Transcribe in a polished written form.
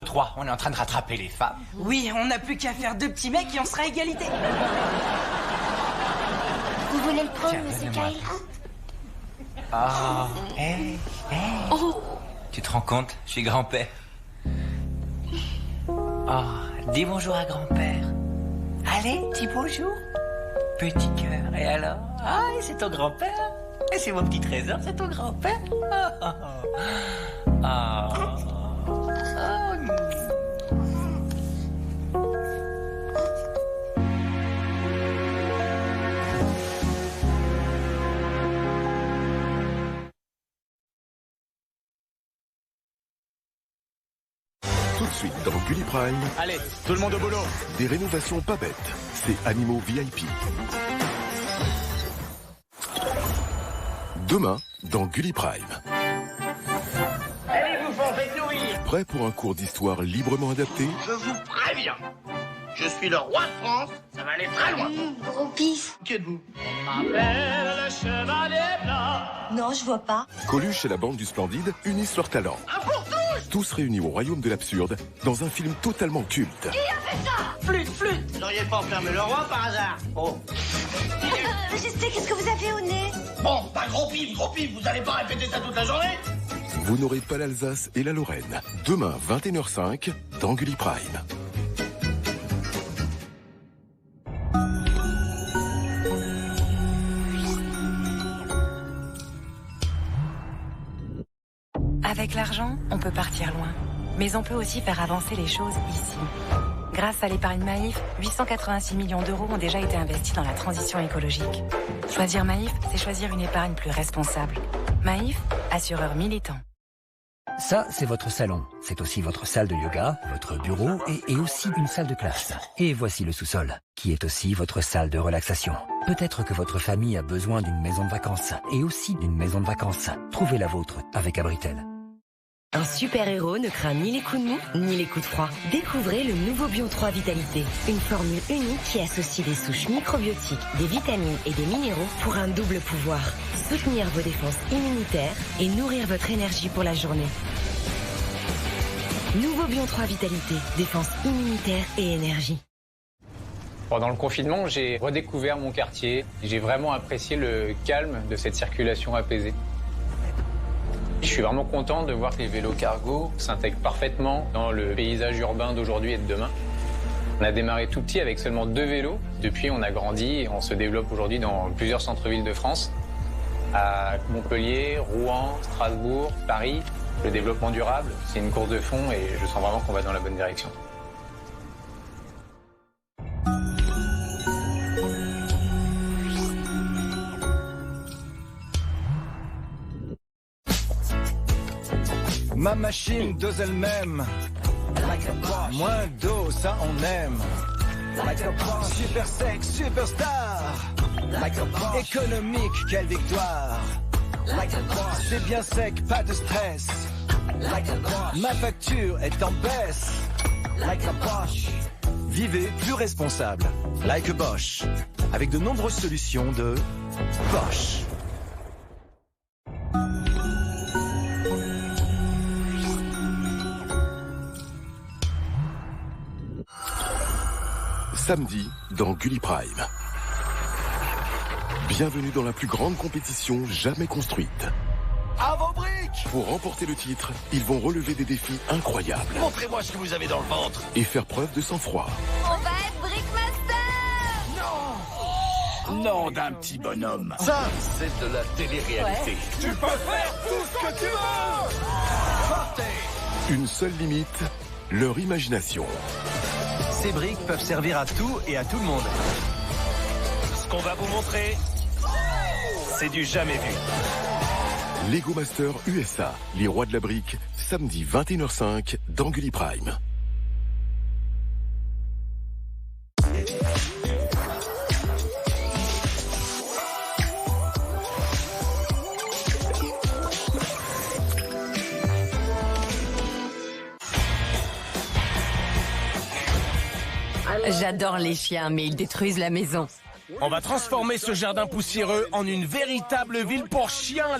3, on est en train de rattraper les femmes. Oui, on n'a plus qu'à faire 2 petits mecs et on sera à égalité. Vous voulez le prendre, Tiens, monsieur donnez-moi. Kyle? Oh, hé, Oh. Tu te rends compte, je suis grand-père. Oh, dis bonjour à grand-père. Allez, dis bonjour. Petit cœur, et alors? Ah, et c'est ton grand-père? Et c'est mon petit trésor, c'est ton grand-père? Ah. Tout de suite dans Gulli Prime, Allez, tout le monde au boulot. des rénovations pas bêtes. C'est Animaux VIP. Demain, dans Gulli Prime. Allez vous faire pétouiller. Prêt pour un cours d'histoire librement adapté? Je vous préviens. Je suis le roi de France, ça va aller très loin. Gros pif. Qui êtes-vous? Non, je vois pas. Coluche et la bande du Splendide unissent leurs talents. Un pour Tous réunis au royaume de l'absurde dans un film totalement culte. Flûte, flûte. Vous n'auriez pas enfermé le roi par hasard? Oh. Je sais, qu'est-ce que vous avez au nez? Bon, bah gros pif, vous allez pas répéter ça toute la journée? Vous n'aurez pas l'Alsace et la Lorraine. Demain, 21h05, dans Gulli Prime. Avec l'argent, on peut partir loin. Mais on peut aussi faire avancer les choses ici. Grâce à l'épargne Maïf, 886 millions d'euros ont déjà été investis dans la transition écologique. Choisir Maïf, c'est choisir une épargne plus responsable. Maïf, assureur militant. Ça, c'est votre salon. C'est aussi votre salle de yoga, votre bureau et aussi une salle de classe. Et voici le sous-sol, qui est aussi votre salle de relaxation. Peut-être que votre famille a besoin d'une maison de vacances et aussi d'une maison de vacances. Trouvez la vôtre avec Abritel. Un super-héros ne craint ni les coups de mou, ni les coups de froid. Découvrez le nouveau Bion 3 Vitalité. Une formule unique qui associe des souches microbiotiques, des vitamines et des minéraux pour un double pouvoir. Soutenir vos défenses immunitaires et nourrir votre énergie pour la journée. Nouveau Bion 3 Vitalité. Défense immunitaire et énergie. Pendant le confinement, j'ai redécouvert mon quartier. J'ai vraiment apprécié le calme de cette circulation apaisée. Je suis vraiment content de voir que les vélos cargo s'intègrent parfaitement dans le paysage urbain d'aujourd'hui et de demain. On a démarré tout petit avec seulement 2 vélos. Depuis, on a grandi et on se développe aujourd'hui dans plusieurs centres-villes de France. À Montpellier, Rouen, Strasbourg, Paris. Le développement durable, c'est une course de fond et je sens vraiment qu'on va dans la bonne direction. Ma machine dose elle-même. Moins d'eau, ça on aime. Super sexe, superstar. Économique, quelle victoire. C'est bien sec, pas de stress. Ma facture est en baisse. Vivez plus responsable. Like a Bosch. Avec de nombreuses solutions de Bosch. Samedi, dans Gulli Prime. Bienvenue dans la plus grande compétition jamais construite. À vos briques. Pour remporter le titre, ils vont relever des défis incroyables Montrez-moi ce que vous avez dans le ventre. et faire preuve de sang-froid. On va être Brickmaster. Nom d'un petit bonhomme. Ça, c'est de la télé-réalité. Tu peux faire tout ce que tu veux. Sortez. Une seule limite, leur imagination. Ces briques peuvent servir à tout et à tout le monde. Ce qu'on va vous montrer, c'est du jamais vu. Lego Master USA, les rois de la brique, samedi 21h05 dans Gulli Prime. J'adore les chiens, mais ils détruisent la maison. On va transformer ce jardin poussiéreux en une véritable ville pour chiens.